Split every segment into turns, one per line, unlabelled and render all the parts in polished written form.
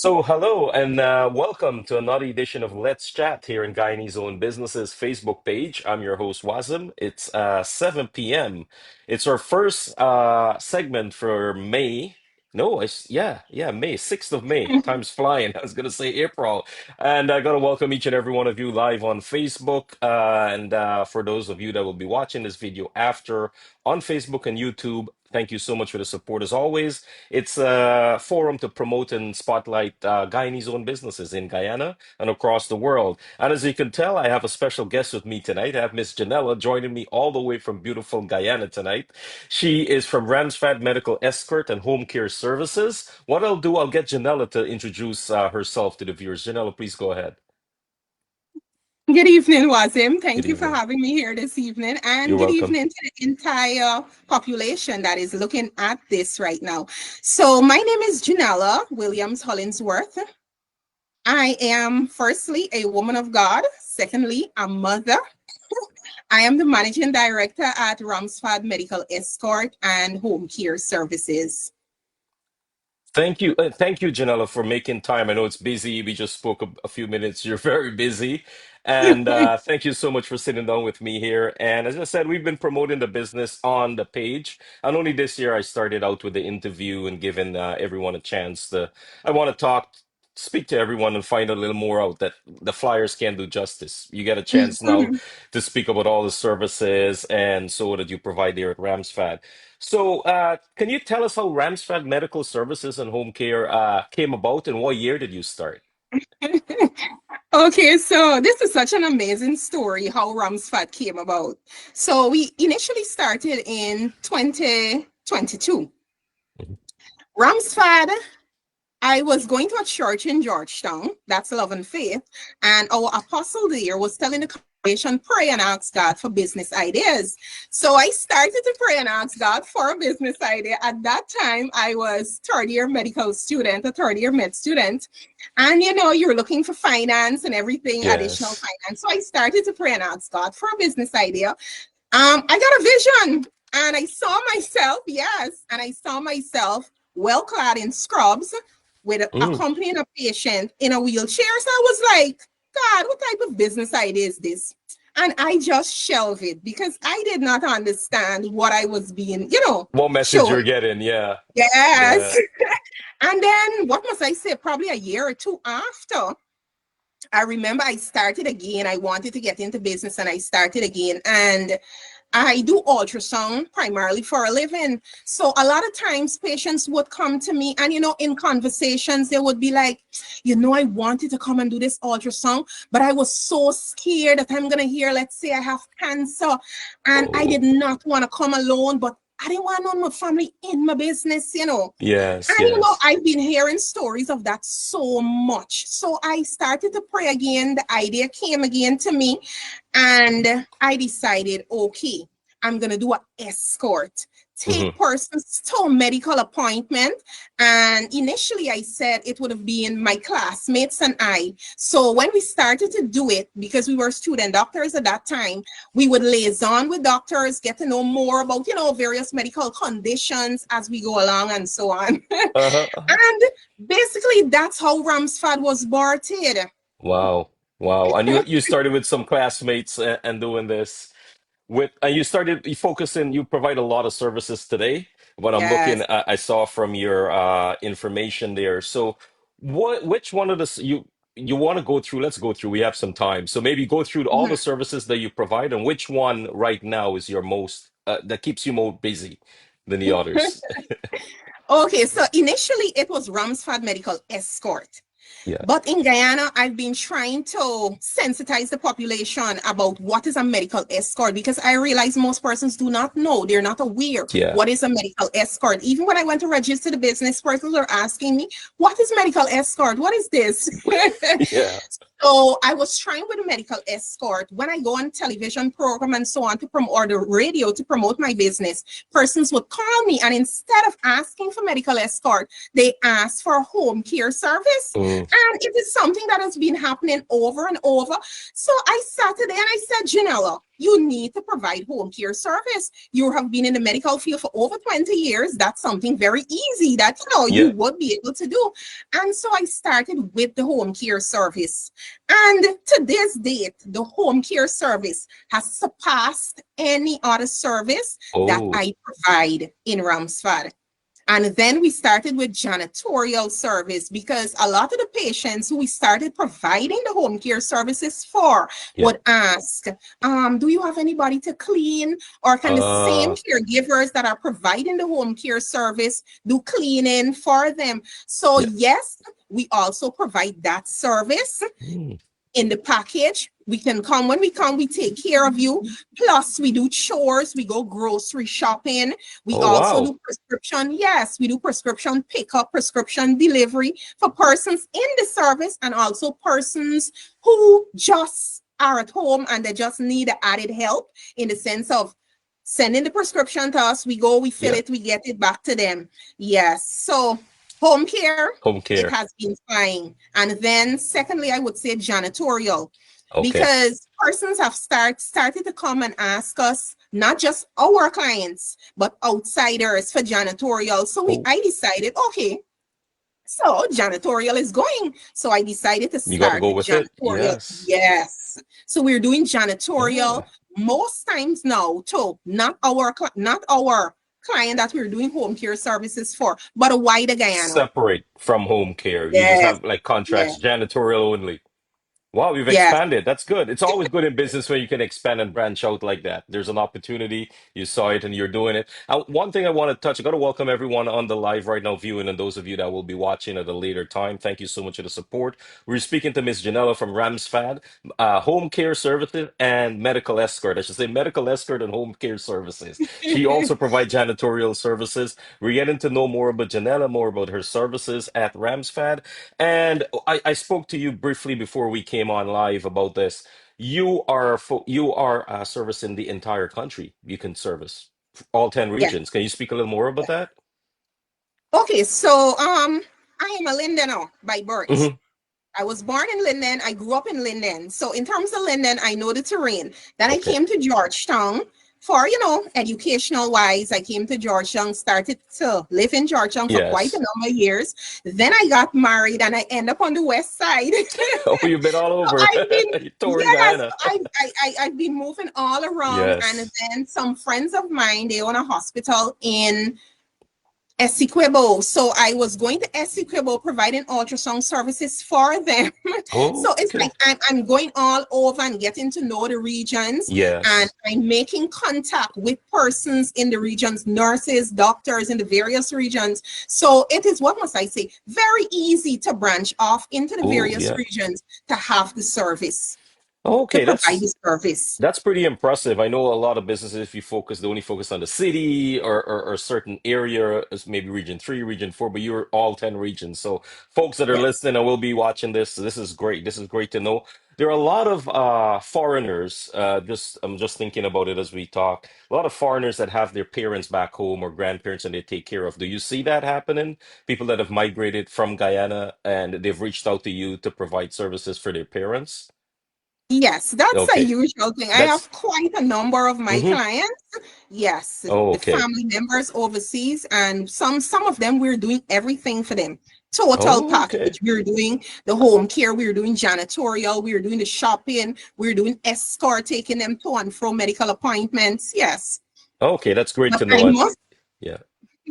Hello and welcome to another edition of Let's Chat here in Guyanese Own Businesses Facebook page. I'm your host, Wazim. It's 7 p.m. It's our first segment for May. No, May, 6th of May. Time's flying. I was going to say April. And I got to welcome each and every one of you live on Facebook. And for those of you that will be watching this video after on Facebook and YouTube, thank you so much for the support as always. It's a forum to promote and spotlight Guyanese owned businesses in Guyana and across the world. And as you can tell, I have a special guest with me tonight. I have Miss Jonella joining me all the way from beautiful Guyana tonight. She is from Ramsfad Medical Escort and Home Care Services. What I'll do, I'll get Jonella to introduce herself to the viewers. Janella, please go ahead.
Good evening, Wazim.
Good
Thank you for
evening.
having me here this evening.
You're
And good
welcome.
evening to the entire population that is looking at this right now. So, my name is Jonella Williams Hollingsworth. I am, firstly, a woman of God. Secondly, a mother. I am the managing director at Ramsfad Medical Escort and Home Care Services.
Thank you, Janella, for making time. I know it's busy. We just spoke a few minutes. You're very busy, and thank you so much for sitting down with me here. And as I said, we've been promoting the business on the page, and only this year I started out with the interview and giving everyone a chance to. I want to speak to everyone, and find a little more out that the flyers can't do justice. You get a chance now to speak about all the services and so that you provide there at Ramsfad. Can you tell us how Ramsford Medical Services and Home Care came about, and what year did you start?
Okay, so this is such an amazing story how Ramsfad came about. So we initially started in 2022.
Mhm.
Ramsfad, I was going to a church in Georgetown, that's Love and Faith, and our apostle there was telling the congregation, pray and ask God for business ideas. So I started to pray and ask God for a business idea. At that time, I was third year medical student, a third year med student. And you're looking for finance and everything, additional
Yes.
finance. So I started to pray and ask God for a business idea. I got a vision and I saw myself, yes, and I saw myself well clad in scrubs with
Mm.
accompanying a patient in a wheelchair. So I was like, God, what type of business idea is this? And I just shelved it because I did not understand what I was being,
What message
shown.
you're getting? Yeah.
Yes.
Yeah.
And then what must I say? Probably a year or two after, I remember I started again. I wanted to get into business and I started again. And I do ultrasound primarily for a living. So a lot of times patients would come to me and, in conversations, they would be like, I wanted to come and do this ultrasound, but I was so scared that I'm going to hear, let's say I have cancer and I did
Oh,
not want to come alone, but I didn't want none of my family in my business.
yes,
And
yes.
I've been hearing stories of that so much. So I started to pray again. The idea came again to me, and I decided, okay, I'm gonna do an escort.
Hmm.
Take persons to a medical appointment. And initially I said it would have been my classmates and I. So when we started to do it, because we were student doctors at that time, we would liaison with doctors, get to know more about, various medical conditions as we go along and so on.
Uh-huh. Uh-huh.
And basically, that's how Ramsfad was birthed.
Wow. Wow. And you started with some classmates and doing this. You focus in, you provide a lot of services today. What I'm looking,
Yes.
I saw from your information there. So, which one of this you want to go through? Let's go through. We have some time, so maybe go through all the
Mhm.
services that you provide, and which one right now is your most that keeps you more busy than the others.
Okay, so initially it was Ramsfad Medical Escort.
Yeah.
But in Guyana, I've been trying to sensitize the population about what is a medical escort because I realize most persons do not know. They're not aware
Yeah.
what is a medical escort. Even when I went to register the business, persons are asking me, what is medical escort? What is this?
Yeah.
So I was trying with a medical escort. When I go on television program and so on to promote or the radio to promote my business, persons would call me and instead of asking for medical escort, they ask for a home care service.
Mm.
And it is something that has been happening over and over. So I sat there and I said, Janella, you need to provide home care service. You have been in the medical field for over 20 years. That's something very easy that you
Yeah.
would be able to do. And so I started with the home care service. And to this date, the home care service has surpassed any other service that
Oh,
I provide in Ramsfad. And then we started with janitorial service because a lot of the patients who we started providing the home care services for
yeah.
would ask, do you have anybody to clean? Or can the same
Uh,
caregivers that are providing the home care service do cleaning for them? So,
yeah.
yes, we also provide that service
Mm.
in the package. We can come when we come, we take care of you. Plus, we do chores, we go grocery shopping. We
Oh,
also
wow.
do prescription. Yes, we do prescription pickup, prescription delivery for persons in the service and also persons who just are at home and they just need added help in the sense of sending the prescription to us. We go, we fill
Yeah.
it, we get it back to them. Yes. So home care,
Home
it
care.
has been fine. And then secondly, I would say janitorial,
Okay.
because persons have started to come and ask us, not just our clients, but outsiders for janitorial. So
Oh,
I decided, okay, so janitorial is going. So I decided to
you got to
start
go
with
with it.
janitorial.
Yes.
Yes. So we're doing janitorial
Ah,
most times now too, not our client that we're doing home care services for, but a wider Guyana.
separate from home care. You just
Yes.
have like
Yes.
contracts, janitorial only. Wow, you've
Yes.
expanded. That's good. It's always good in business when you can expand and branch out like that. There's an opportunity, you saw it, and you're doing it. One thing I want to touch, I got to welcome everyone on the live right now viewing, and those of you that will be watching at a later time. Thank you so much for the support. We're speaking to Miss Jonella from Ramsfad, home care services and medical escort. I should say medical escort and home care services. She also provides janitorial services. We're getting to know more about Jonella, more about her services at Ramsfad. And I spoke to you briefly before we came on live about this. You are servicing the entire country. You can service all 10
Yes.
regions. Can you speak a little more about that?
Okay, so I am a Lindoner by birth.
Hmm.
I was born in Linden. I grew up in Linden. So in terms of Linden, I know the terrain. Then I
Okay.
came to Georgetown for, educational wise. I came to Georgetown, started to live in Georgetown for quite a
Yes.
number of years. Then I got married and I end up on the west side.
Oh, you've been all
So
over.
I've been,
You touring
yes,
Guyana.
I've been moving all around. And
Yes.
then some friends of mine, they own a hospital in Essequibo. So I was going to Essequibo providing ultrasound services for them.
Oh,
So it's
okay.
like I'm going all over and getting to know the regions, and
Yes.
I'm making contact with persons in the regions, nurses, doctors in the various regions. So it is, what must I say, very easy to branch off into the
Oh,
various
yeah.
regions to have the service, to
Okay,
provide
that's
the service.
That's pretty impressive. I know a lot of businesses, if you focus, they only focus on the city or certain area, as maybe region three, region four, but you're all 10 regions. So folks that are
Yes.
listening and will be watching this is great. This is great to know. There are a lot of foreigners, I'm just thinking about it as we talk. A lot of foreigners that have their parents back home or grandparents and they take care of. Do you see that happening? People that have migrated from Guyana and they've reached out to you to provide services for their parents?
Yes, that's a
Okay.
usual thing. I have
That's
quite a number of my
mhm.
clients. Yes,
Oh,
the
okay.
family members overseas, and some of them we're doing everything for them. Total
Oh, okay.
package. We're doing the home care, we're doing janitorial, we're doing the shopping, we're doing escort, taking them to and from medical appointments. Yes,
Okay, that's great
but
to
I
know.
must
Yeah.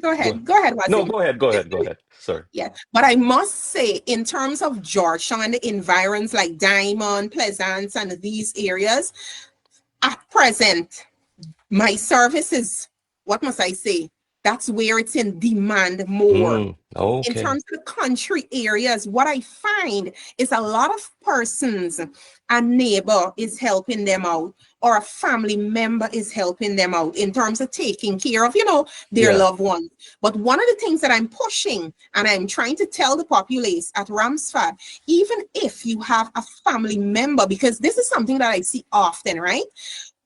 go
Go.
ahead. Go ahead,
No,
Wasim.
go ahead. Go ahead. Go ahead. Sorry.
Yeah, but I must say, in terms of Georgetown and the environs like Diamond, Pleasance, and these areas, at present, my service is, what must I say? That's where it's in demand more. In
Okay.
terms of the country areas, what I find is a lot of persons, a neighbor is helping them out, or a family member is helping them out in terms of taking care of, their
Yeah.
loved ones. But one of the things that I'm pushing and I'm trying to tell the populace at Ramsfad, even if you have a family member, because this is something that I see often, right?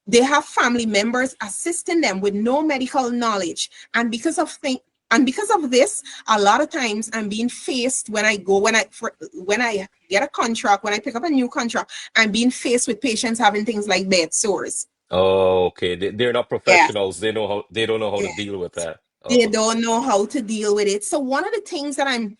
They have family members assisting them with no medical knowledge, and because of this, a lot of times I'm being faced when I get a contract, when I pick up a new contract, I'm being faced with patients having things like bed sores.
Oh, okay. They're not
Yes.
professionals. They don't know how to deal with that.
They
Oh,
don't know how to deal with it. So one of the things that I'm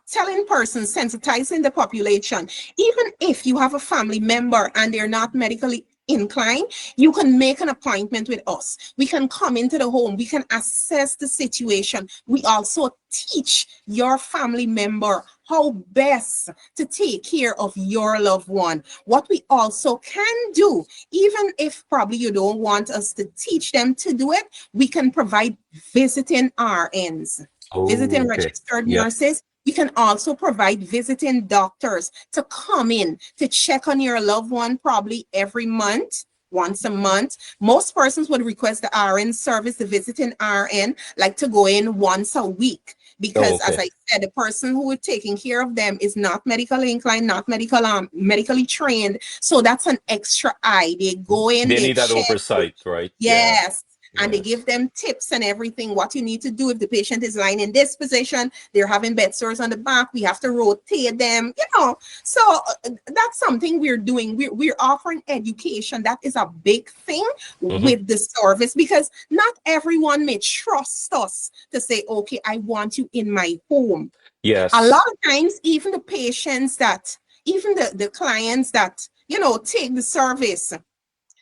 telling persons, sensitizing the population, even if you have a family member and they're not medically inclined, you can make an appointment with us. We can come into the home. We can assess the situation. We also teach your family member how best to take care of your loved one. What we also can do, even if probably you don't want us to teach them to do it, we can provide visiting RNs,
oh,
visiting
okay.
registered
Yeah.
nurses. We can also provide visiting doctors to come in to check on your loved one probably every month, once a month. Most persons would request the RN service, the visiting RN, like to go in once a week.
Oh,
Because as
okay.
I said, the person who is taking care of them is not medically inclined, not medically trained. So that's an extra eye. They go in,
They
they
need that
check.
oversight, right? Yeah.
Yes. And they
Yes.
give them tips and everything, what you need to do if the patient is lying in this position, they're having bed sores on the back, we have to rotate them, you know. So that's something we're doing. We're offering education. That is a big thing
Hmm.
with the service because not everyone may trust us to say, okay, I want you in my home. A lot
Yes.
of times, even the patients that, even the clients that, take the service,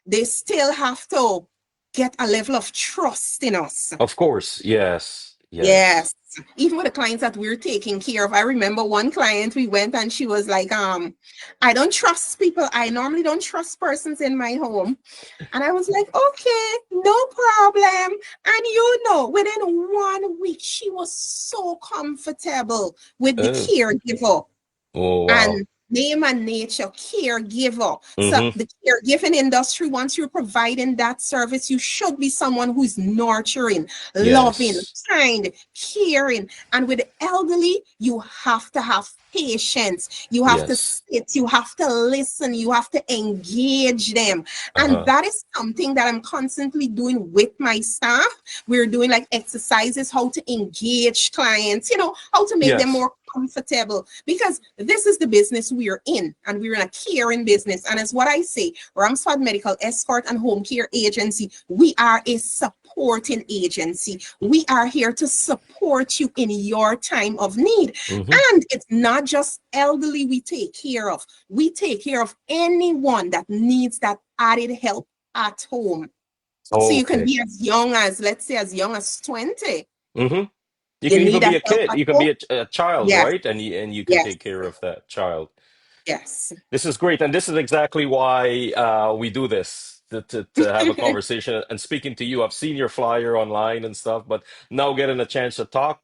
they still have to get a level of trust in us.
Of course. Yes. Yes.
Yes. Even with the clients that we're taking care of. I remember one client we went and she was like, I don't trust people. I normally don't trust persons in my home. And I was like, okay, no problem. And within 1 week, she was so comfortable with the
Oh.
caregiver
Oh, wow.
and name and nature caregiver. So
Hmm.
the caregiving industry, once you're providing that service, you should be someone who's nurturing, loving,
Yes.
kind, caring. And with the elderly, you have to have patience. You have to
Yes.
sit, you have to listen, you have to engage them. And
Uh-huh.
that is something that I'm constantly doing with my staff. We're doing like exercises, how to engage clients, how to make them
Yes.
more comfortable because this is the business we're in and we're in a caring business. And as what I say, Ramsfad Medical Escort and Home Care Agency, we are a supporting agency. We are here to support you in your time of need.
Hmm.
And it's not just elderly we take care of. We take care of anyone that needs that added help at home. So you can
Okay.
be as young as, let's say, as young as 20.
Hmm. You
You
can
need
even be
that
a
help
kid.
at
You can
home?
be a child,
Yes,
right? And you can
yes,
take care of that child.
yes.
This is great, and this is exactly why we do this to have a conversation. And speaking to you, I've seen your flyer online and stuff, but now getting a chance to talk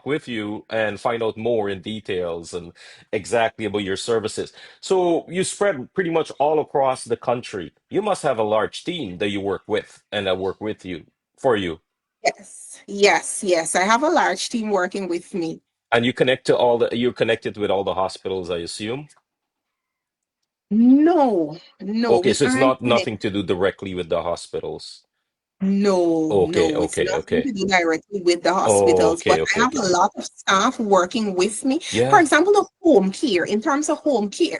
with you and find out more in details and exactly about your services. So you spread pretty much all across the country. You must have a large team that you work with and that work with you for you,
Yes, yes, yes. I have a large team working with me.
and you're connected with all the hospitals, I assume.
No, no,
Okay,
we
so it's
aren't
not nothing
connected.
to do directly with the hospitals.
No,
Okay,
no, it's
okay,
nothing
okay.
to do directly with the hospitals,
Okay,
but I
okay,
have
okay.
a lot of staff working with me. For
Yeah.
example, the home care, in terms of home care,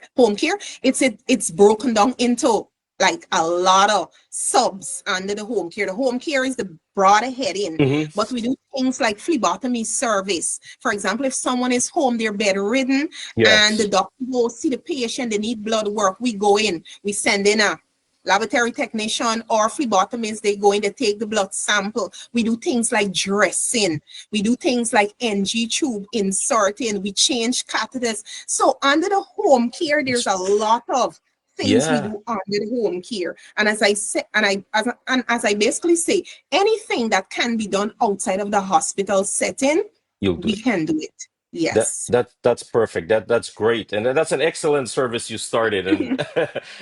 it's broken down into like a lot of subs under the home care. The home care is the broader heading,
Hmm.
but we do things like phlebotomy service. For example, if someone is home, they're bedridden, and the
Yes.
doctor goes see the patient, they need blood work, we go in, we send in a laboratory technician or phlebotomist, they go in, they take the blood sample. We do things like dressing. We do things like NG tube inserting. We change catheters. So under the home care, there's a lot of things we
Yeah,
do under the home care. And as I say, and as I basically say, anything that can be done outside of the hospital setting,
you'll do
we
it.
can do it. Yes.
That's perfect. That's great, and that's an excellent service you started. And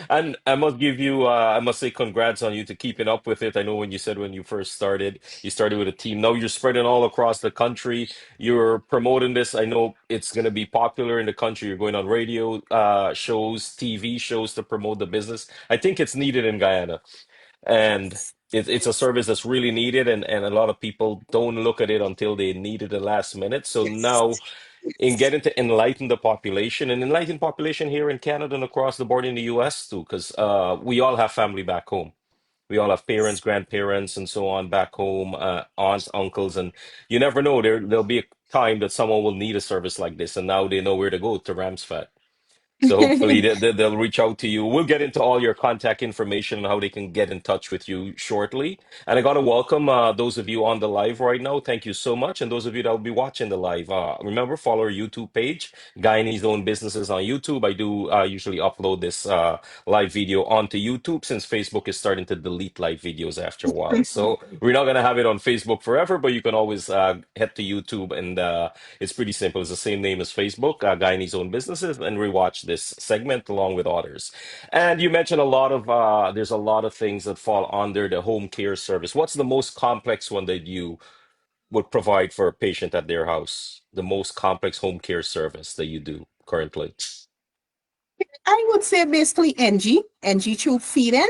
and I must say congrats on you to keeping up with it. I know when you said when you first started, you started with a team. Now you're spreading all across the country. You're promoting this. I know it's going to be popular in the country. You're going on radio shows, TV shows to promote the business. I think it's needed in Guyana. And it's a service that's really needed, and a lot of people don't look at it until they need it the last minute. So
Yes.
now in
Yes.
getting to enlighten the population and enlighten population here in Canada and across the board in the US too, because we all have family back home. We all have parents, grandparents, and so on back home, aunts, uncles, and you never know. There'll be a time that someone will need a service like this, and now they know where to go to Ramsfad. So hopefully they'll reach out to you. We'll get into all your contact information and how they can get in touch with you shortly. And I got to welcome those of you on the live right now. Thank you so much. And those of you that will be watching the live, remember, follow our YouTube page, Guyanese Own Businesses on YouTube. I do usually upload this live video onto YouTube since Facebook is starting to delete live videos after a while. So we're not going to have it on Facebook forever, but you can always head to YouTube and it's pretty simple. It's the same name as Facebook, Guyanese Own Businesses, and rewatch this segment along with others. And you mentioned a lot of there's a lot of things that fall under the home care service. What's the most complex one that you would provide for a patient at their house? The most complex home care service that you do currently?
I would say basically NG tube feeding.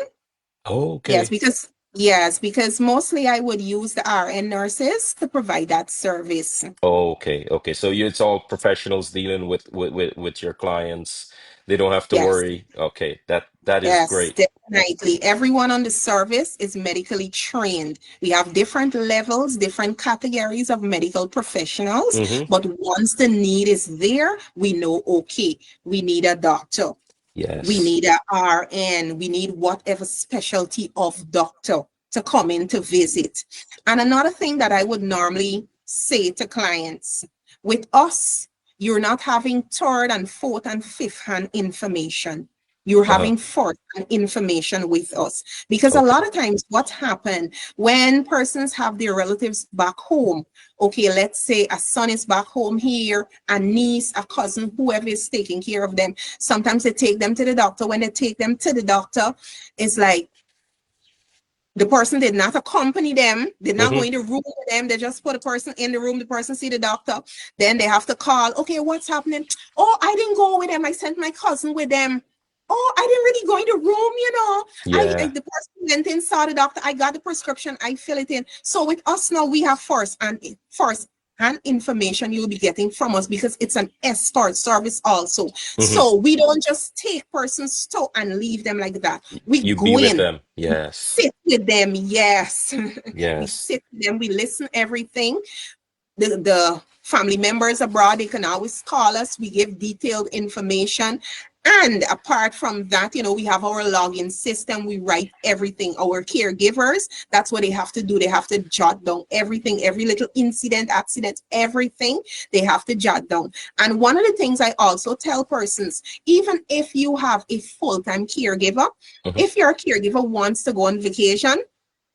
Oh,
Yes,
okay.
because mostly I would use the RN nurses to provide that service.
Oh, okay. Okay. So you, it's all professionals dealing with your clients. They don't have to
Yes.
worry. Okay. That is
Yes,
great.
definitely. Everyone on the service is medically trained. We have different levels, different categories of medical professionals,
Mm-hmm.
but once the need is there, we know, okay, we need a doctor. We
Yes.
need a RN. We need whatever specialty of doctor to come in to visit. And another thing that I would normally say to clients, with us, you're not having third and fourth and fifth hand information. You're
Uh-huh.
having first hand information with us. Because a
Okay.
lot of times what happened when persons have their relatives back home, okay, let's say a son is back home here, a niece, a cousin, whoever is taking care of them. Sometimes they take them to the doctor. When they take them to the doctor, it's like the person did not accompany them, did not go
Mm-hmm.
in the room with them. They just put a person in the room, the person see the doctor. Then they have to call, okay, what's happening? Oh, I didn't go with them. I sent my cousin with them. Oh, I didn't really go in the room, you know.
Yeah.
The person went in, saw the doctor. I got the prescription. I fill it in. So with us now, we have first and information you'll be getting from us because it's an escort service also.
Mm-hmm.
So we don't just take persons to and leave them like that. We
You be
go
with
in,
them. Yes.
sit with them. Yes. We
Yes.
sit with them, we listen everything. The family members abroad, they can always call us. We give detailed information. And apart from that, you know, we have our login system. We write everything. Our caregivers, that's what they have to do. They have to jot down everything, every little incident, accident, everything they have to jot down. And one of the things I also tell persons, even if you have a full-time caregiver,
Hmm.
if your caregiver wants to go on vacation,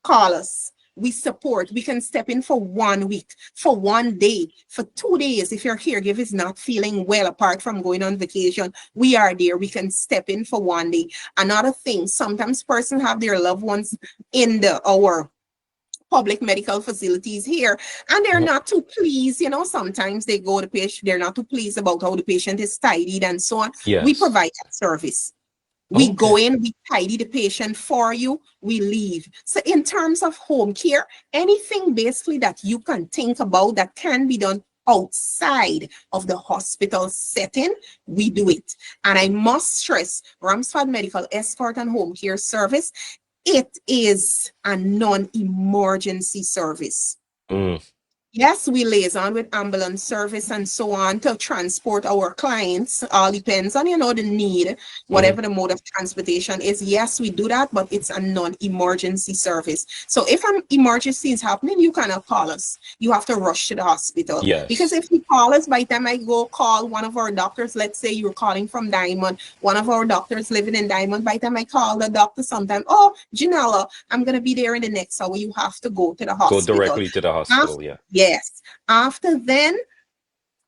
call us. We support. We can step in for 1 week, for 1 day, for 2 days. If your caregiver is not feeling well, apart from going on vacation, we are there. We can step in for 1 day. Another thing, sometimes persons have their loved ones in our public medical facilities here and they're
Hmm.
not too pleased, you know. Sometimes they go to patient, they're not too pleased about how the patient is tidied and so on. We
Yes.
provide that service. We go
Okay.
in, we tidy the patient for you, we leave. So, in terms of home care, anything basically that you can think about that can be done outside of the hospital setting, we do it. And I must stress Ramsfad Medical Escort and Home Care Service, it is a non emergency service.
Mm.
Yes, we liaison with ambulance service and so on to transport our clients. All depends on, you know, the need,
Hmm.
whatever the mode of transportation is. Yes, we do that, but it's a non-emergency service. So if an emergency is happening, you cannot call us. You have to rush to the hospital. Because
Yes.
if you call us, by the time I go call one of our doctors, let's say you're calling from Diamond, one of our doctors living in Diamond, by the time I call the doctor sometime, oh, Jonella, I'm going to be there in the next hour. You have to go to the
Go
hospital.
directly to the hospital.
After,
Yeah.
yes. After then,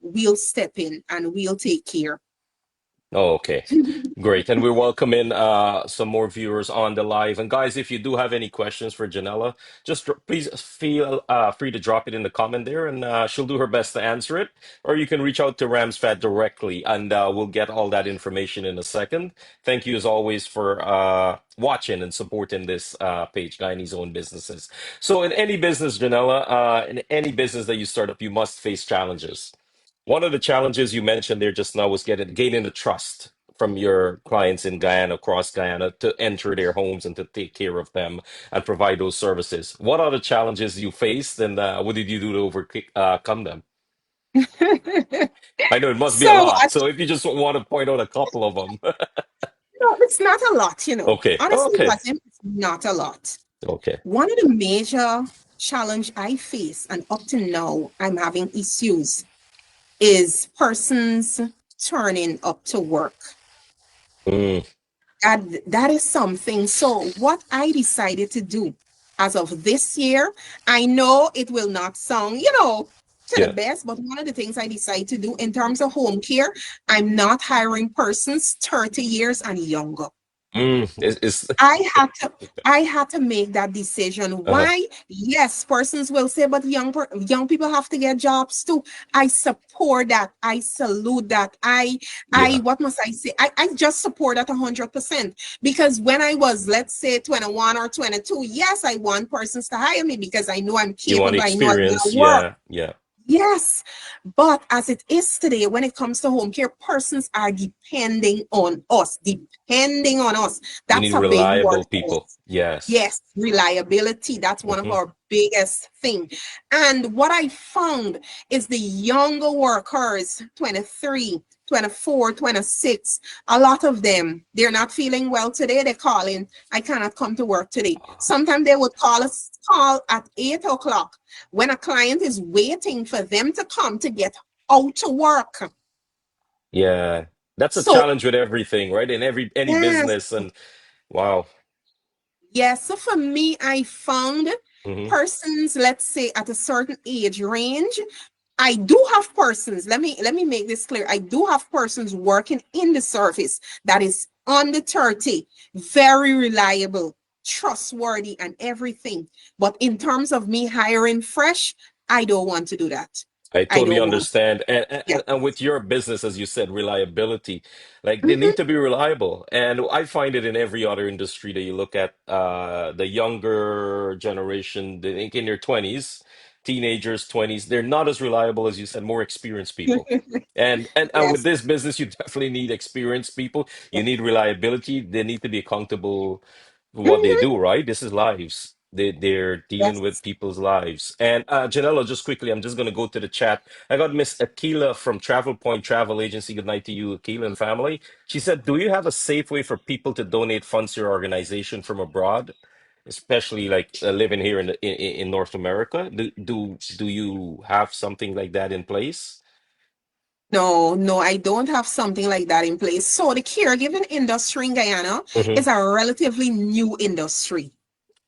we'll step in and we'll take care.
Oh, okay. Great. And we're welcoming some more viewers on the live. And guys, if you do have any questions for Janella, just please feel free to drop it in the comment there and she'll do her best to answer it. Or you can reach out to Ramsfad directly and we'll get all that information in a second. Thank you as always for watching and supporting this page, Guyanese Own Businesses. So in any business, Janella, in any business that you start up, you must face challenges. One of the challenges you mentioned there just now was gaining the trust from your clients in Guyana, across Guyana, to enter their homes and to take care of them and provide those services. What are the challenges you faced, and what did you do to overcome them? I know it must be a
So,
lot. So if you just want to point out a couple of them.
no, it's not a lot.
Okay.
Honestly,
Okay.
Wasim, it's not a lot.
Okay.
One of the major challenge I face, and up to now I'm having issues, is persons turning up to work.
Mm,
That is something. So what I decided to do as of this year, I know it will not sound, to the
yeah.
best, but one of the things I decided to do in terms of home care, I'm not hiring persons 30 years and younger.
It's
I had to I had to make that decision.
uh,
Why? Yes, persons will say, but young people have to get jobs too. I support that. I salute that. I
yeah.
what must I say? I just support that 100%. Because when I was, let's say, 21 or 22, yes, I want persons to hire me because I know I'm
You want
capable. I know I'm
experience?
gonna work.
Yeah. Yeah.
Yes, but as it is today, when it comes to home care, persons are depending on us, depending on us.
You
That's
need
a big
reliable
word for
people.
us.
Yes.
Yes, reliability. That's one of
Hmm.
our biggest thing. And what I found is the younger workers, 23, 24, 26, a lot of them, they're not feeling well today. They're calling, I cannot come to work today. Sometimes they would call at 8 o'clock when a client is waiting for them to come to get out to work.
Yeah. That's a
So,
challenge with everything, right? In every any
yes,
business. And wow.
yes. So for me, I found
Hmm.
persons, let's say at a certain age range, I do have persons, let me make this clear. I do have persons working in the service that is under 30, very reliable, trustworthy, and everything. But in terms of me hiring fresh, I don't want to do that.
I
I
totally
don't want.
understand. And,
Yeah.
and with your business, as you said, reliability, like they need
Mhm.
to be reliable. And I find it in every other industry that you look at, the younger generation, they think in their 20s, teenagers, 20s, they're not as reliable as you said, more experienced people. And with
Yes.
this business, you definitely need experienced people. You need reliability. They need to be accountable for what they
Mhm.
do, right? This is lives. They're dealing with
Yes.
people's lives. And Janella, just quickly, I'm just gonna go to the chat. I got Miss Akila from Travel Point Travel Agency. Good night to you, Akila and family. She said, "Do you have a safe way for people to donate funds to your organization from abroad, especially like living here in North America? Do you have something like that in place?"
No, no, I don't have something like that in place. So the caregiving industry in Guyana
Hmm.
is a relatively new industry.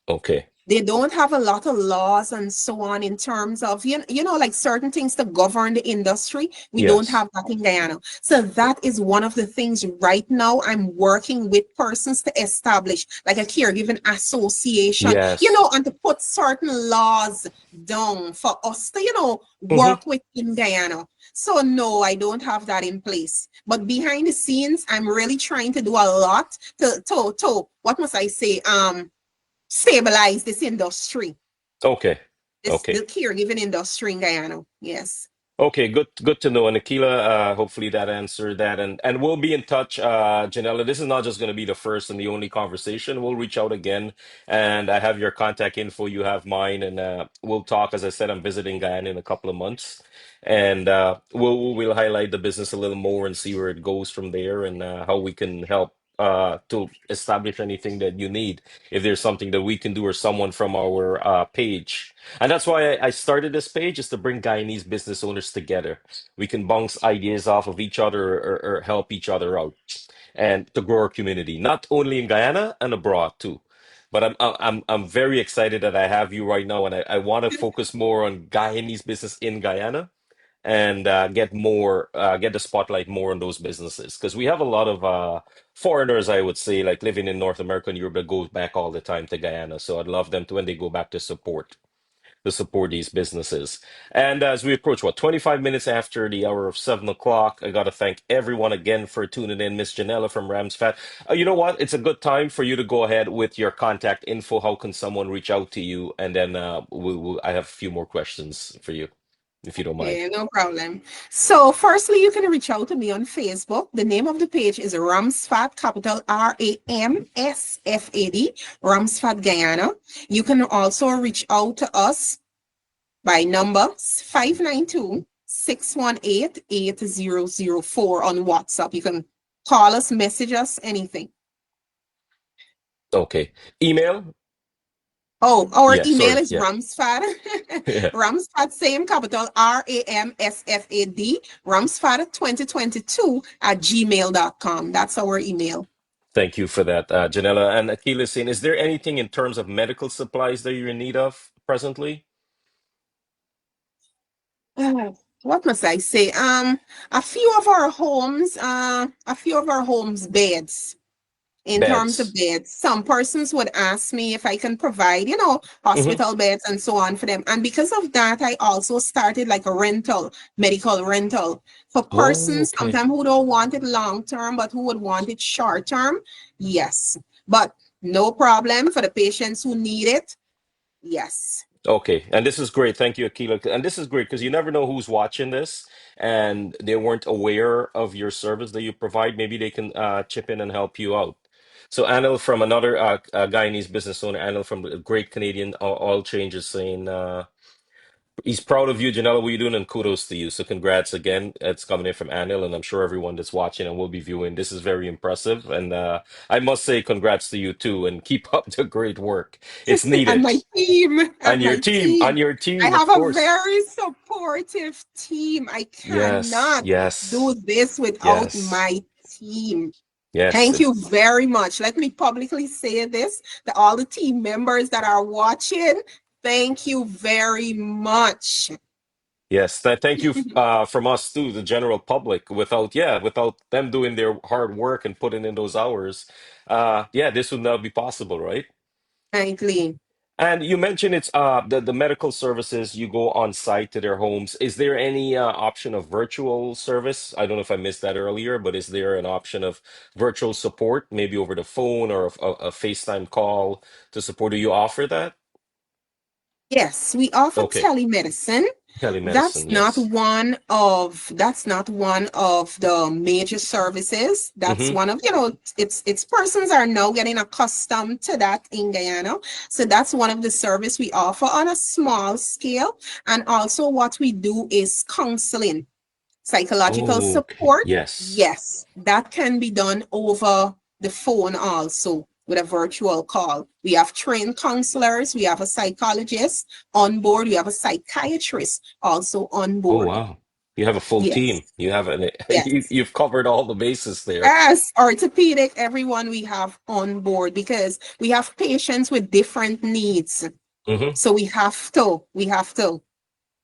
Okay.
They don't have a lot of laws and so on in terms of like certain things to govern the industry. We don't
Yes.
have that in Guyana. So that is one of the things right now I'm working with persons to establish like a caregiving association,
Yes.
and to put certain laws down for us to
Hmm.
work with in Guyana. So no, I don't have that in place, but behind the scenes I'm really trying to do a lot to what must I say, stabilize this industry,
Okay.
this
Okay.
the caregiving industry in Guyana. Yes.
Okay, good to know. And Akila, hopefully that answered that. And we'll be in touch, Janella. This is not just going to be the first and the only conversation. We'll reach out again, and I have your contact info. You have mine, and we'll talk. As I said, I'm visiting Guyana in a couple of months, and we'll highlight the business a little more and see where it goes from there, and how we can help to establish anything that you need. If there's something that we can do, or someone from our page. And that's why I started this page, is to bring Guyanese business owners together. We can bounce ideas off of each other, or help each other out, and to grow our community, not only in Guyana and abroad too. But I'm very excited that I have you right now, and I want to focus more on Guyanese business in Guyana, and get the spotlight more on those businesses, because we have a lot of foreigners, I would say, like living in North America and Europe, that goes back all the time to Guyana. So I'd love them to, when they go back, to support these businesses. And as we approach, 25 minutes after the hour of 7 o'clock, I got to thank everyone again for tuning in. Miss Jonella from Ramsfad. You know what? It's a good time for you to go ahead with your contact info. How can someone reach out to you? And then I have a few more questions for you. if you don't mind.
Okay, no problem. So, firstly, you can reach out to me on Facebook. The name of the page is Ramsfad, capital Ramsfad, Ramsfad Guyana. You can also reach out to us by number 592-618-8004 on WhatsApp. You can call us, message us, anything.
Okay. Email?
Oh, our
Yeah,
email
sorry.
is
Yeah.
Ramsfad.
Yeah.
Ramsfad, same capital Ramsfad, Ramsfad2022 at gmail.com. That's our email.
Thank you for that, Janella. And Akila saying, is there anything in terms of medical supplies that you're in need of presently?
What must I say? A few of our homes beds. In terms of
Beds.
beds, some persons would ask me if I can provide,
Hmm.
hospital beds and so on for them. And because of that, I also started like a rental, medical rental for
Oh,
persons
okay.
sometimes who don't want it long term, but who would want it short term. Yes, but no problem for the patients who need it. Yes,
Okay, and this is great. Thank you, Akila. And this is great because you never know who's watching this and they weren't aware of your service that you provide. Maybe they can chip in and help you out. So Anil from another Guyanese business owner, Anil from the Great Canadian Oil Change is saying he's proud of you, Janella, what you're doing, and kudos to you. So congrats again. It's coming in from Anil, and I'm sure everyone that's watching and will be viewing, this is very impressive. And I must say congrats to you too, and keep up the great work. It's
and
needed.
my team,
And
and my team.
on your
I
team,
have
of
a
course.
very supportive team. I
Yes,
cannot do
yes,
this without
yes,
my team.
yes.
Thank you very much. Let me publicly say this to all the team members that are watching. Thank you very much.
Yes. Thank you from us too, the general public. Without them doing their hard work and putting in those hours, yeah, this would not be possible, right?
Frankly.
And you mentioned it's the medical services you go on site to their homes. Is there any option of virtual service? I don't know if I missed that earlier, but is there an option of virtual support, maybe over the phone or a FaceTime call to support? Do you offer that?
Yes, we offer
Okay,
telemedicine.
telemedicine, yes.
That's not one of the major services. That's
Mm-hmm.
one of, it's persons are now getting accustomed to that in Guyana. So that's one of the service we offer on a small scale. And also what we do is counseling. Psychological
Okay,
support,
yes.
yes, that can be done over the phone also with a virtual call. We have trained counselors, we have a psychologist on board, we have a psychiatrist also on
Oh
board.
wow. You have a full team.
Yes,
You have
yes.
you've covered all the bases there.
Yes, orthopedic, everyone we have on board because we have patients with different needs.
Mm-hmm.
So we have to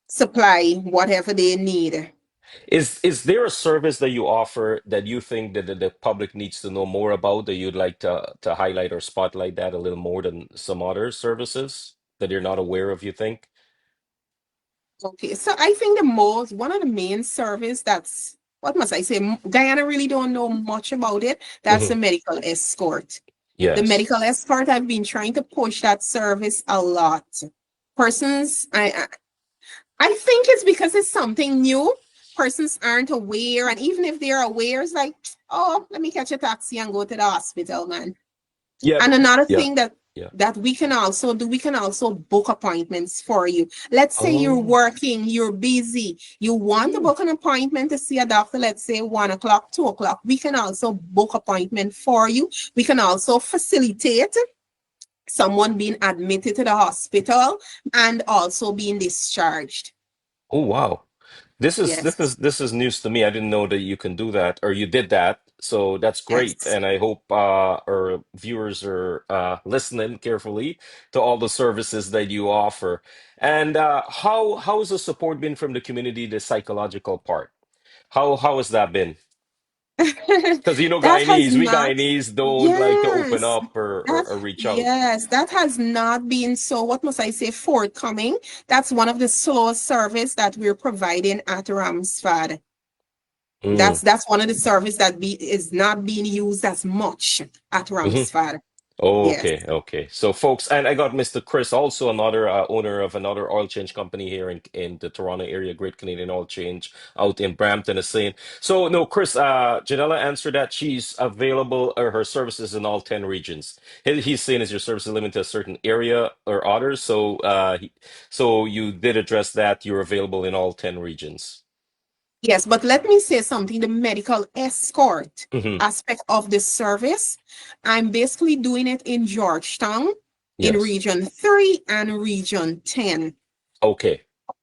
supply whatever they need.
Is there a service that you offer that you think that the public needs to know more about that you'd like to highlight or spotlight that a little more than some other services that you're not aware of, you think?
Okay, so I think one of the main service that's, what must I say? Guyana really don't know much about it. That's the
Hmm.
medical escort. The
Yes.
medical escort, I've been trying to push that service a lot. Persons, I think it's because it's something new. Persons aren't aware, and even if they're aware, it's like, oh, let me catch a taxi and go to the hospital, man.
Yeah.
And another
Yeah.
thing that
Yeah.
we can also do, we can also book appointments for you. Let's say you're
Oh.
working, you're busy, you want to
Mm.
book an appointment to see a doctor, let's say 1 o'clock, 2 o'clock. We can also book appointment for you. We can also facilitate someone being admitted to the hospital and also being discharged.
Oh wow.
Yes,
This is news to me. I didn't know that you can do that or you did that. So that's great.
yes.
And I hope our viewers are listening carefully to all the services that you offer. And how has the support been from the community, the psychological part? How has that been? Because
That has
We
not,
Guyanese don't like to open
yes,
up
that,
or reach out.
yes, that has not been so, what must I say, forthcoming. That's one of the slowest service that we're providing at Ramsfad.
Mm.
That's one of the service that is not being used as much at
Hmm.
Ramsfad.
Okay,
Yes.
okay. So, folks, and I got Mr. Chris, also another owner of another oil change company here in the Toronto area, Great Canadian Oil Change out in Brampton, is saying. So, no, Chris, Janella answered that she's available, or her services in all 10 regions. He's saying, is your service limited to a certain area or others? So, so you did address that. You're available in all 10 regions.
Yes, but let me say something. The medical escort
Hmm.
aspect of the service, I'm basically doing it in Georgetown, in
Yes.
Region 3 and Region 10.
Okay.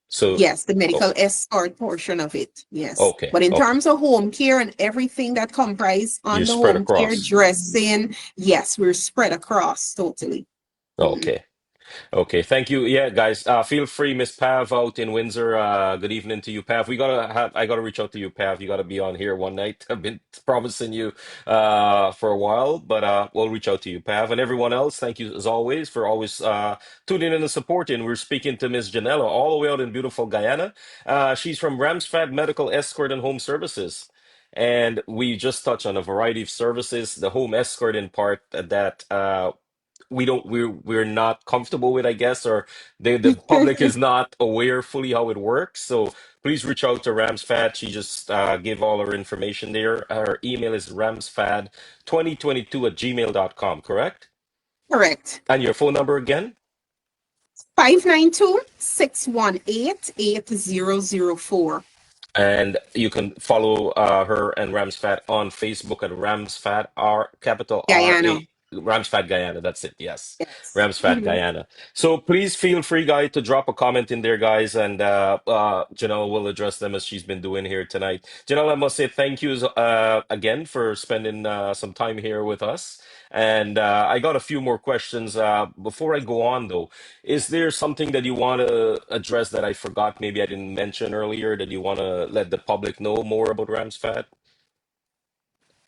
So,
Yes, the medical
oh,
escort portion of it. Yes.
okay,
But in
okay.
terms of home care and everything that comprise
You
on the
spread
home care
across.
dressing, yes, we're spread across totally. Mhm.
Okay. Okay, thank you. Yeah, guys, feel free, Miss Pav out in Windsor. Good evening to you, Pav. I gotta reach out to you, Pav. You gotta be on here one night. I've been promising you for a while, but we'll reach out to you, Pav, and everyone else. Thank you as always for always tuning in and supporting. We're speaking to Miss Janella all the way out in beautiful Guyana. She's from Ramsfad Medical Escort and Home Services. And we just touched on a variety of services, the home escorting part that we're not comfortable with, I guess, or the public is not aware fully how it works. So please reach out to Ramsfad. She just gave all her information there. Her email is ramsfad2022 at gmail.com, correct?
Correct.
And your phone number again?
592-618-8004.
And you can follow her and Ramsfat on Facebook at Ramsfat R capital R
Guyana.
A Ramsfat Guyana. That's it. Yes,
Yes.
Ramsfat Guyana. So please feel free, guys, to drop a comment in there, guys, and Janelle will address them as she's been doing here tonight. Janelle, I must say thank you again for spending some time here with us. And I got a few more questions before I go on, though. Is there something that you want to address that I forgot, maybe I didn't mention earlier, that you want to let the public know more about Ramsfat?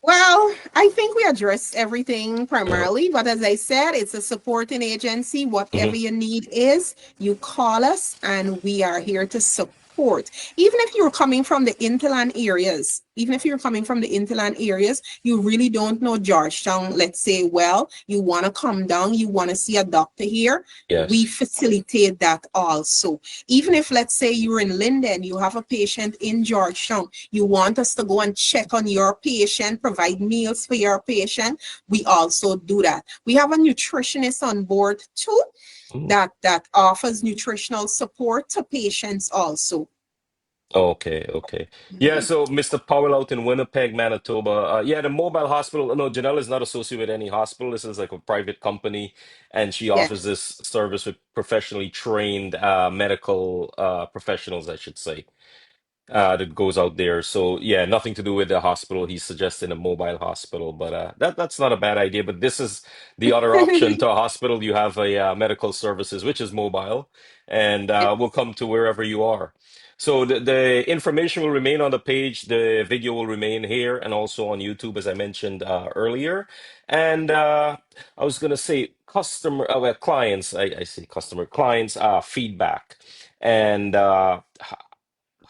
Well, I think we addressed everything
Uh-huh.
primarily, but as I said, it's a supporting agency.
Hmm.
Whatever you need is, you call us and we are here to support. Even if you're coming from the interland areas, even if you're coming from the interland areas, you really don't know Georgetown, let's say, well, you want to come down, you want to see a doctor here, we
Yes.
facilitate that also. Even if, let's say, you're in Linden, you have a patient in Georgetown, you want us to go and check on your patient, provide meals for your patient, we also do that. We have a nutritionist on board too
Mm.
that offers nutritional support to patients also.
Okay, okay. Yeah,
Mhm.
so Mr. Powell out in Winnipeg, Manitoba. Yeah, the mobile hospital. No, Janelle is not associated with any hospital. This is like a private company, and she offers
Yes.
this service with professionally trained medical professionals, I should say. That goes out there. So yeah, nothing to do with the hospital. He's suggesting a mobile hospital, but that's not a bad idea. But this is the other option to a hospital. You have a medical services, which is mobile, and will
Yes.
come to wherever you are. So the information will remain on the page. The video will remain here and also on YouTube, as I mentioned earlier. And I was gonna say customer, well, clients. I say customer clients feedback and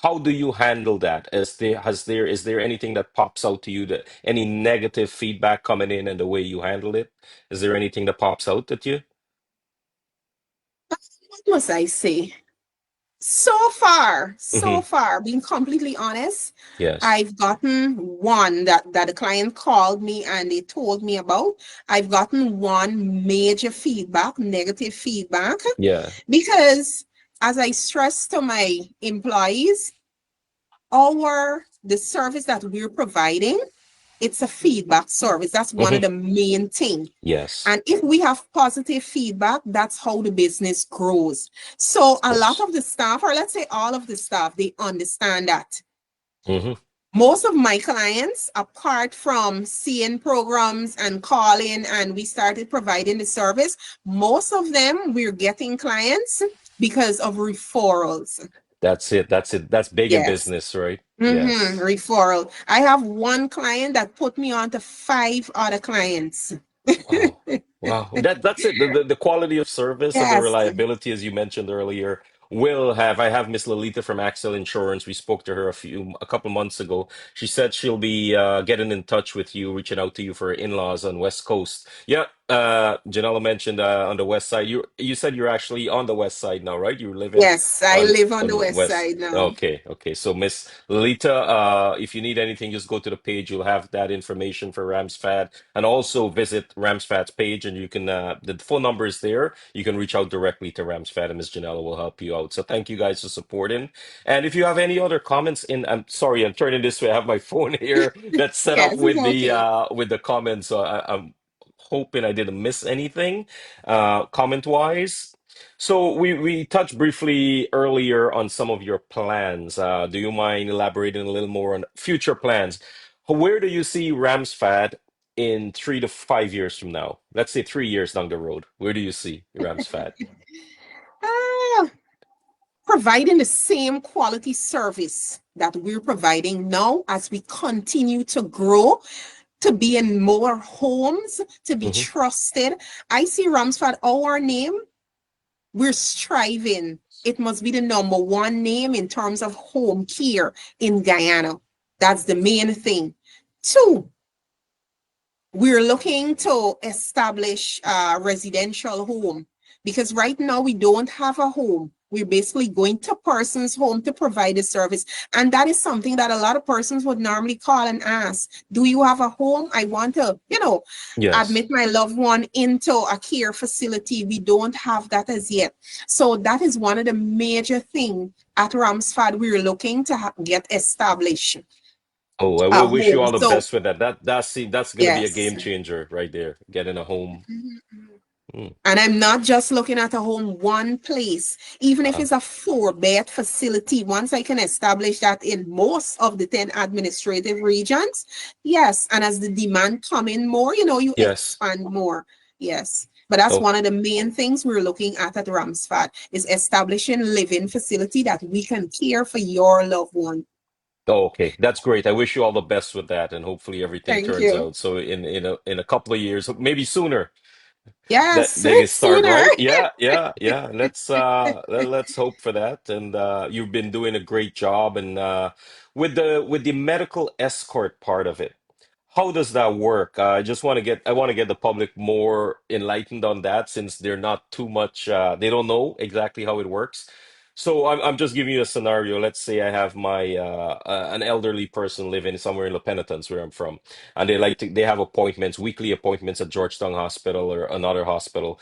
how do you handle that? Is there anything that pops out to you, that any negative feedback coming in and the way you handle it? Is there anything that pops out at you?
What must I say? So
Hmm.
far, being completely honest,
Yes.
I've gotten one that the client called me and they told me about. I've gotten one major feedback, negative feedback,
Yeah.
because as I stress to my employees, the service that we're providing, it's a feedback service. That's one
Hmm.
of the main things.
Yes.
And if we have positive feedback, that's how the business grows. So
Of
a lot
course.
of the staff, or let's say all of the staff, they understand that.
Hmm.
Most of my clients, apart from seeing programs and calling, and we started providing the service, most of them we're getting clients because of referrals.
That's it. That's it. That's big in
Yes.
business, right?
Mm-hmm.
Yes.
Referral. I have one client that put me on to five other clients.
Wow. Wow. That's it. The quality of service and the
Yes.
reliability, as you mentioned earlier, will have. I have Miss Lolita from Axel Insurance. We spoke to her a couple months ago. She said she'll be getting in touch with you, reaching out to you for her in-laws on West Coast. Yeah. Janella mentioned on the west side. You said you're actually on the west side now, right? You live in
Yes, I live on the
on
west
west.
side now.
Okay, okay. So Miss Lolita, if you need anything, just go to the page. You'll have that information for Ramsfad, and also visit Ramsfad's page, and you can the phone number is there. You can reach out directly to Ramsfad, and Miss Janella will help you out. So thank you guys for supporting. And if you have any other comments I'm sorry, I'm turning this way. I have my phone here that's set up
Yes, it's okay.
with the comments. So I'm hoping I didn't miss anything comment wise. So we touched briefly earlier on some of your plans. Do you mind elaborating a little more on future plans? Where do you see Ramsfad in 3 to 5 years from now? Let's say 3 years down the road. Where do you see Ramsfad?
Ah, providing the same quality service that we're providing now as we continue to grow, to be in more homes, to be
Hmm.
trusted. I see Ramsford, our name, we're striving. It must be the number one name in terms of home care in Guyana. That's the main thing. Two, we're looking to establish a residential home because right now we don't have a home. We're basically going to person's home to provide a service. And that is something that a lot of persons would normally call and ask, do you have a home? I want to,
Yes.
admit my loved one into a care facility. We don't have that as yet. So that is one of the major things at Ramsfad we're looking to get established
Oh, I
a
will wish you
home.
all the
So
best with that. That's going to be a
yes.
game changer right there. Getting a home. Mm.
And I'm not just looking at a home one place, even if
Uh,
it's a four-bed facility. Once I can establish that in most of the 10 administrative regions, yes. And as the demand come in more, you
yes.
expand more. Yes. But that's
Oh,
one of the main things we're looking at Ramsfad is establishing living facility that we can care for your loved one.
oh, okay. That's great. I wish you all the best with that, and hopefully everything
Thank
turns
you.
out. So in a couple of years, maybe sooner, that
Yes,
they can start,
sooner.
right? Yeah, yeah, yeah. Let's hope for that. And you've been doing a great job. And with the medical escort part of it, how does that work? I want to get the public more enlightened on that since they're not too much they don't know exactly how it works. So I'm just giving you a scenario. Let's say I have my an elderly person living somewhere in La Penitence where I'm from, and they have appointments, weekly appointments at Georgetown Hospital or another hospital.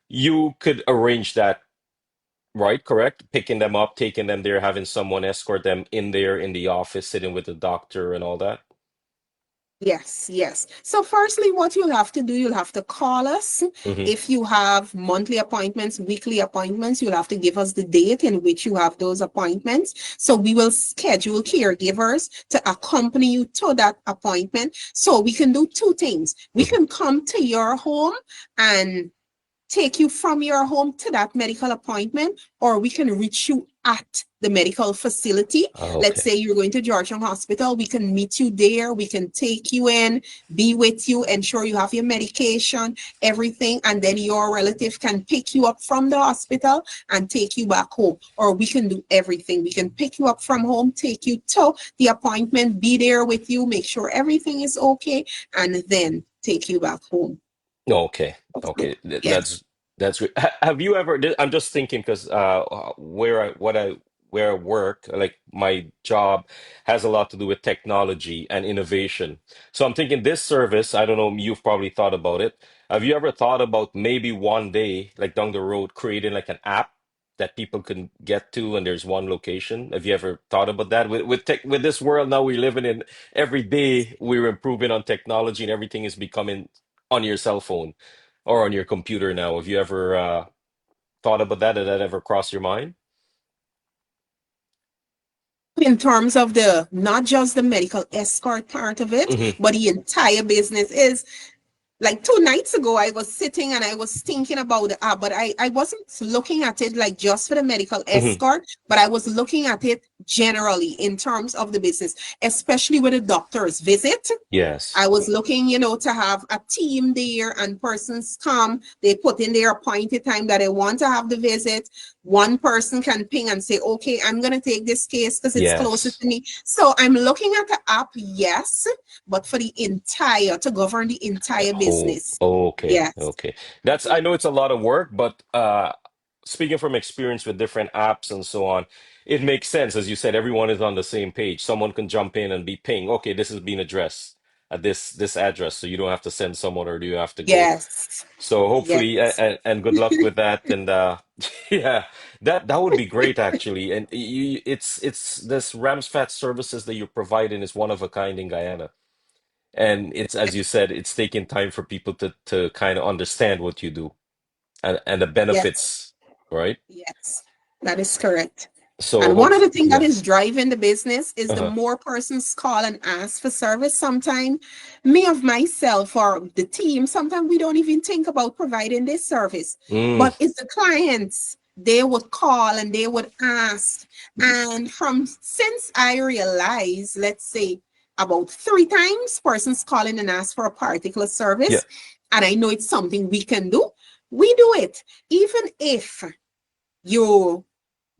You could arrange that, right? Correct? Picking them up, taking them there, having someone escort them in there in the office, sitting with the doctor and all that.
Yes, yes. So firstly, what you'll have to do, you'll have to call us.
Hmm.
If you have monthly appointments, weekly appointments, you'll have to give us the date in which you have those appointments. So we will schedule caregivers to accompany you to that appointment. So we can do two things. We
Hmm.
can come to your home and take you from your home to that medical appointment, or we can reach you at the medical facility.
Oh,
Let's
okay.
say you're going to Georgetown Hospital, we can meet you there, we can take you in, be with you, ensure you have your medication, everything, and then your relative can pick you up from the hospital and take you back home. Or we can do everything. We can pick you up from home, take you to the appointment, be there with you, make sure everything is okay, and then take you back home.
Okay.
So,
Okay.
yes.
That's great. Have you ever? I'm just thinking because where I work, like my job has a lot to do with technology and innovation. So I'm thinking this service. I don't know. You've probably thought about it. Have you ever thought about maybe one day, like down the road, creating like an app that people can get to, and there's one location? Have you ever thought about that? With tech, with this world now we're living in, every day we're improving on technology, and everything is becoming on your cell phone or on your computer now. Have you ever thought about that? Did that ever cross your mind?
In terms of the not just the medical escort part of it,
Hmm.
but the entire business is like 2 nights ago, I was sitting and I was thinking about the app, but I wasn't looking at it like just for the medical
Hmm.
escort, but I was looking at it generally in terms of the business, especially with a doctor's visit.
Yes.
I was looking, to have a team there and persons come, they put in their appointed time that they want to have the visit. One person can ping and say, okay, I'm going to take this case because it's closer
Yes.
to me. So I'm looking at the app, yes, but for to govern the entire
Oh,
business.
okay,
Yes,
okay. That's I know it's a lot of work, but speaking from experience with different apps and so on, it makes sense. As you said, everyone is on the same page. Someone can jump in and be ping, okay, this is being addressed at this address, so you don't have to send someone or do you have to go.
yes,
So hopefully,
yes,
and good luck with that. And yeah, that would be great actually. And it's this Ramsfat services that you're providing is one of a kind in Guyana. And it's, as you said, it's taking time for people to kind of understand what you do and the
yes.
benefits, right?
Yes, that is correct.
So
And one of the things that
yeah.
is driving the business is the
Uh-huh.
more persons call and ask for service. Sometimes me of myself or the team, sometimes we don't even think about providing this service.
Mm,
But it's the clients, they would call and they would ask. And from since I realized, let's say about 3 times persons calling and ask for a particular
yeah.
service, and I know it's something we can do, we do it. Even if you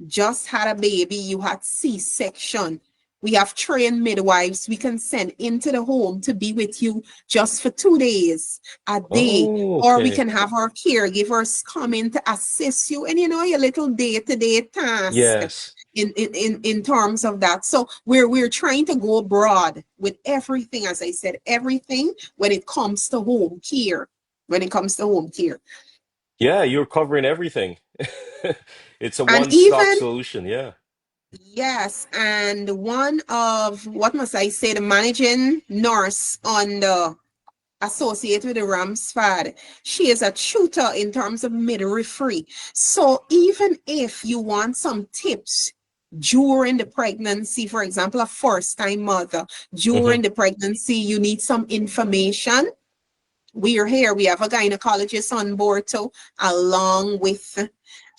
just had a baby, you had C-section. We have trained midwives we can send into the home to be with you just for 2 days a day.
Oh,
Or we
okay.
can have our caregivers come in to assist you and your little day-to-day task
Yes.
in terms of that. So we're trying to go broad with everything, as I said, everything when it comes to home care. When it comes to home care.
Yeah, you're covering everything. It's a
And
one-stop
even
solution. Yeah.
yes, and one of what must I say, the managing nurse on the associated with the Ramsfad, she is a tutor in terms of midwifery. So even if you want some tips during the pregnancy, for example, a first-time mother
Hmm.
during the pregnancy, you need some information. We are here. We have a gynecologist on board too, along with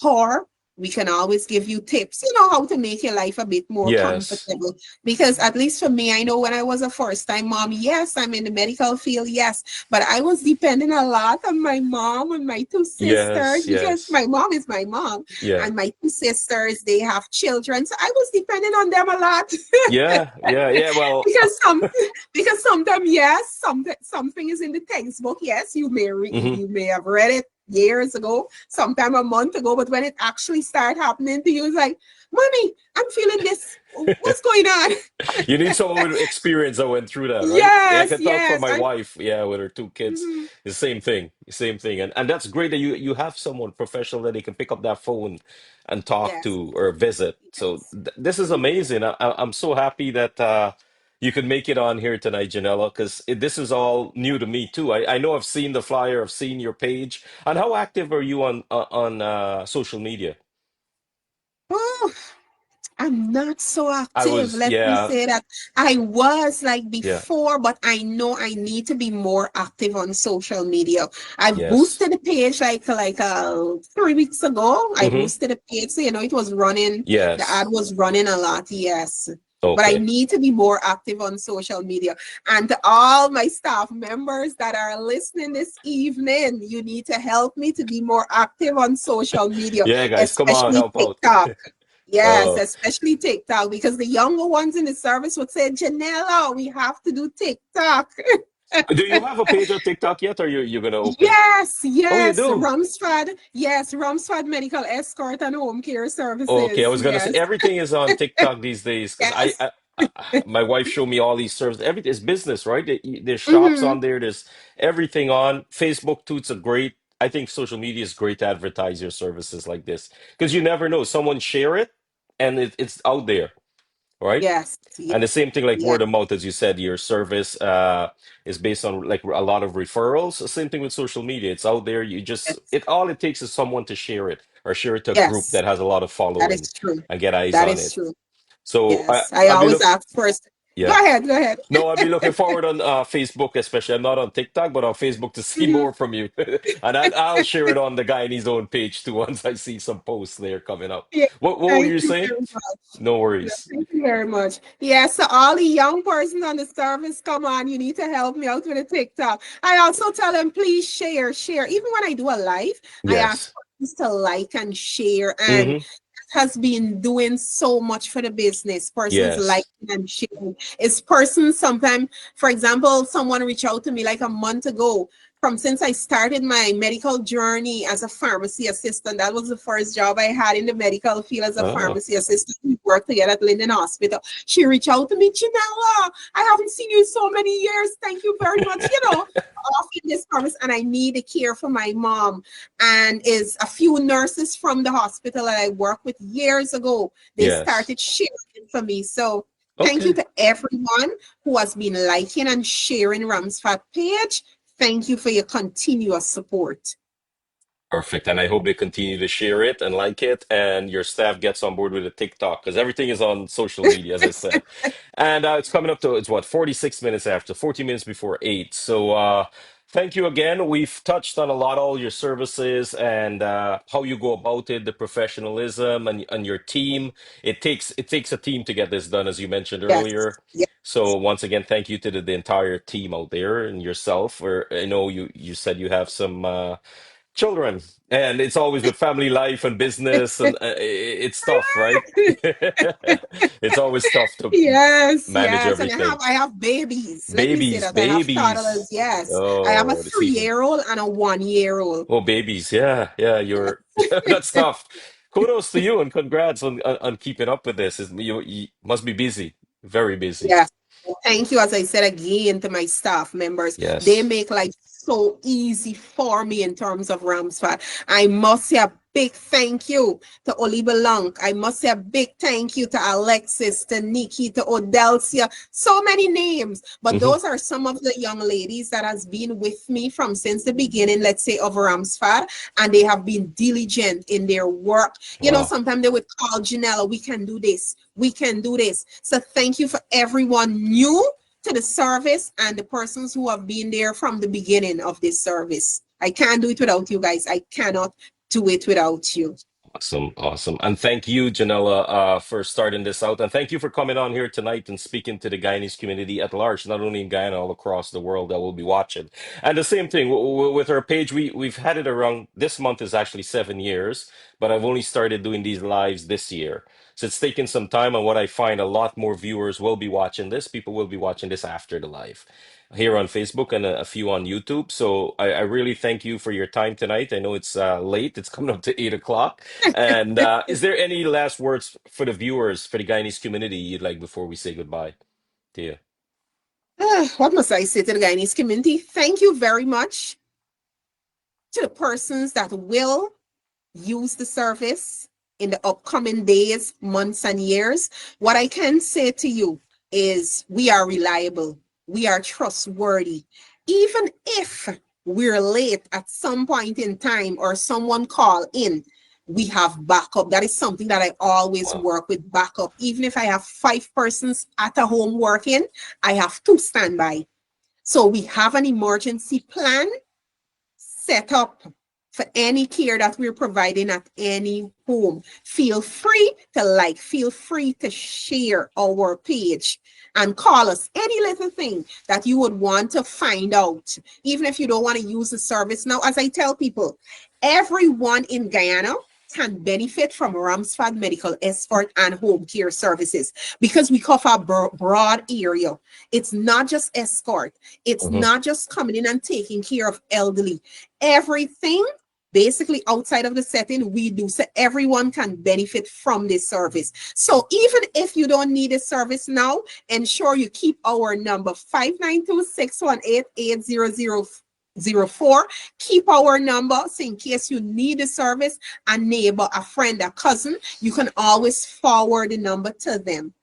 her. We can always give you tips, how to make your life a bit more
Yes.
comfortable. Because at least for me, I know when I was a first time mom, yes, I'm in the medical field, yes, but I was depending a lot on my mom and my two
Yes.
sisters because
Yes.
my mom is my mom
Yeah.
and my two sisters, they have children. So I was depending on them a lot.
Yeah. Yeah. Yeah. Well,
because some because sometimes yes, something is in the textbook. Yes,
mhm.
you may have read it years ago, sometime a month ago, but when it actually started happening to you, it's like, mommy, I'm feeling this. What's going on?
You need someone with experience that went through that, right? Yeah, I
Yes,
can talk for
yes.
my wife. Yeah, with her two kids,
Mhm.
the same thing, same thing. And that's great that you have someone professional that they can pick up that phone and talk
Yes,
to or visit. So
yes.
this is amazing. I'm so happy that you could make it on here tonight, Janella, because this is all new to me too. I know I've seen the flyer, I've seen your page. And how active are you on social media?
Oh, I'm not so
I
active.
was,
Let me
yeah,
say that I was like
yeah,
before, but I know I need to be more active on social media. I
yes,
boosted the page like 3 weeks ago. I
mm-hmm,
boosted the page, so it was running. The ad
yes,
was running a lot. Yes. But I
okay.
need to be more active on social media. And to all my staff members that are listening this evening, you need to help me to be more active on social media,
Yeah, guys, come on,
especially
help out.
TikTok. Yes,
Uh,
especially TikTok, because the younger ones in the service would say, Janella, we have to do TikTok.
do you have a page on TikTok yet, or you're gonna open?
Yes,
Oh, you
yes,
do.
Ramsfad. Yes, Ramsfad Medical Escort and Home Care
Okay, I
Services.
was gonna say
Yes,
everything is on TikTok these days because
yes.
my wife showed me all these services. Everything is business, right? There's shops
Mm-hmm.
on there. There's everything on Facebook too. It's a great. I think social media is great to advertise your services like this because you never know. Someone share it, and it's out there, right?
Yes, yes,
And the same thing like
yes,
word of mouth, as you said, your service is based on like a lot of referrals. Same thing with social media. It's out there. You just
yes,
it all it takes is someone to share it or share it to a group
yes.
that has a lot of
That is
following
true.
and get eyes
That
on
is
it.
true.
So
Yes. I
I mean
always
look,
ask first. Go
Yeah.
ahead, go ahead.
No, I'd be looking forward on Facebook, especially. I'm not on TikTok, but on Facebook to see
Mhm.
more from you. And I'll share it on the Guyanese own page too once I see some posts there coming up.
Yeah,
What were
thank
you
you
saying?
very much.
No
Yeah,
worries.
thank you very much. Yeah, so all the young persons on the service, come on, you need to help me out with a TikTok. I also tell them, please share, share. Even when I do a live, I ask
Yes.
persons to like and share. And
Hmm.
has been doing so much for the business. Persons liking
Yes.
and sharing. It's persons sometimes, for example, someone reached out to me like a month ago from since I started my medical journey as a pharmacy assistant. That was the first job I had in the medical field as a
Oh,
pharmacy assistant. We worked together at Linden Hospital. She reached out to me, Janella, I haven't seen you in so many years. Thank you very much. Offering this promise, and I need the care for my mom. And is a few nurses from the hospital that I worked with years ago. They
yes.
started sharing for me. So thank you
Okay.
to everyone who has been liking and sharing Ramsfad page. Thank you for your continuous support.
Perfect. And I hope they continue to share it and like it, and your staff gets on board with the TikTok because everything is on social media, as I said. And it's coming up to, it's what, 46 minutes after, 40 minutes before 8. So thank you again. We've touched on a lot, all your services and how you go about it, the professionalism and your team. It takes a team to get this done, as you mentioned
Yes.
earlier.
Yes.
So once again, thank you to the entire team out there and yourself. Or I know you said you have some children, and it's always with family life and business, and it's tough, right? It's always tough to
Yes,
manage
yes. And
everything.
I have babies. Let me say
Babies,
that. I have
babies.
toddlers. Yes. I have a
Oh, it's even.
3 year old and a 1 year old.
Oh, babies. Yeah, yeah. You're. That's tough. Kudos to you and congrats on keeping up with this. You must be busy, very busy.
Yes. Thank you, as I said again, to my staff members. They
Yes.
make life so easy for me in terms of Ramsfad. I must say a big thank you to Oliver Long. I must say a big thank you to Alexis, to Nikki, to Odelcia. So many names. But
Hmm.
those are some of the young ladies that has been with me from since the beginning, let's say, of Ramsfad. And they have been diligent in their work.
Wow.
Sometimes they would call Janella, we can do this, we can do this. So thank you for everyone new to the service and the persons who have been there from the beginning of this service. I can't do it without you guys. I cannot do it without you.
Awesome, awesome. And thank you, Janella, for starting this out. And thank you for coming on here tonight and speaking to the Guyanese community at large, not only in Guyana, all across the world that will be watching. And the same thing with our page, we've had it around, this month is actually 7 years, but I've only started doing these lives this year. So it's taken some time. And what I find, a lot more viewers will be watching this. People will be watching this after the live here on Facebook and a few on YouTube. So I really thank you for your time tonight. I know it's late. It's coming up to 8 o'clock. And is there any last words for the viewers, for the Guyanese community you'd like before we say goodbye to you?
What must I say to the Guyanese community? Thank you very much to the persons that will use the service in the upcoming days, months, and years. What I can say to you is we are reliable, we are trustworthy. Even if we're late at some point in time or someone call in, we have backup. That is something that I always
Wow.
work with backup. Even if I have 5 persons at a home working, I have 2 standby. So we have an emergency plan set up for any care that we're providing at any home. Feel free to like, feel free to share our page and call us any little thing that you would want to find out, even if you don't want to use the service. Now, as I tell people, everyone in Guyana can benefit from Ramsfad medical escort and home care services because we cover a broad area. It's not just escort. It's
Hmm.
not just coming in and taking care of elderly. Everything basically outside of the setting we do, so everyone can benefit from this service. So even if you don't need a service now, ensure you keep our number 592-618-8004. Keep our number so in case you need a service, a neighbor, a friend, a cousin, you can always forward the number to them.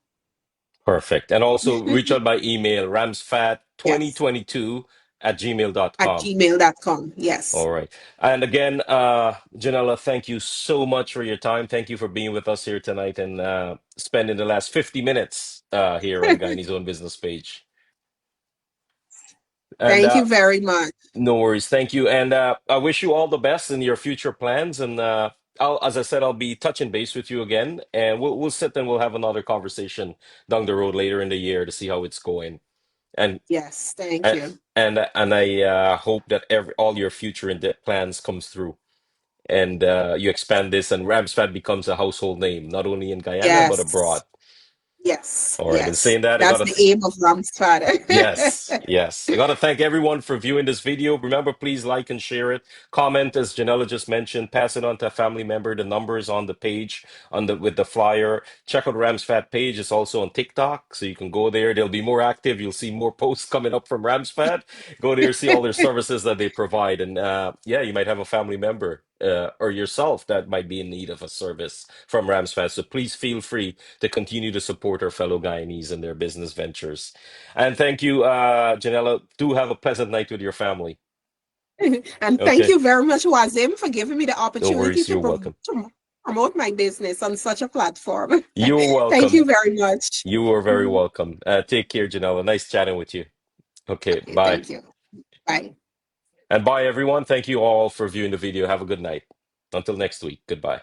Perfect. And also reach out by email,
Yes,
ramsfat2022 at gmail dot
at
com.
gmail.com. Yes.
All right. And again, Janella, thank you so much for your time. Thank you for being with us here tonight and spending the last 50 minutes here on Guyanese Own Business page. And
Thank you very much.
no worries. Thank you. And I wish you all the best in your future plans. And as I said, I'll be touching base with you again, and we'll sit and we'll have another conversation down the road later in the year to see how it's going. And
Yes, thank
and
you.
and I hope that all your future plans comes through, and you expand this, and Ramsfad becomes a household name, not only in Guyana but abroad.
Yes, yes,
All right. And
yes.
saying that, I
That's
gotta
the aim of Ramsfad.
Yes, yes. I got to thank everyone for viewing this video. Remember, please like and share it. Comment, as Janella just mentioned. Pass it on to a family member. The number is on the page on the with the flyer. Check out Ram's Fat page. It's also on TikTok, so you can go there. They'll be more active. You'll see more posts coming up from Ram's Fat. Go there, see all their services that they provide, and yeah, you might have a family member or yourself that might be in need of a service from Ram's Fat. So please feel free to continue to support our fellow Guyanese and their business ventures. And thank you, Janella. Do have a pleasant night with your family.
And thank
Okay.
you very much, Wazim, for giving me the
No
opportunity
worries.
to,
You're welcome.
to promote my business on such a platform.
You're
Thank
welcome.
you very much.
You are very welcome. Take care, Janella. Nice chatting with you. Okay.
Okay,
Bye.
thank you. Bye.
And bye, everyone. Thank you all for viewing the video. Have a good night. Until next week. Goodbye.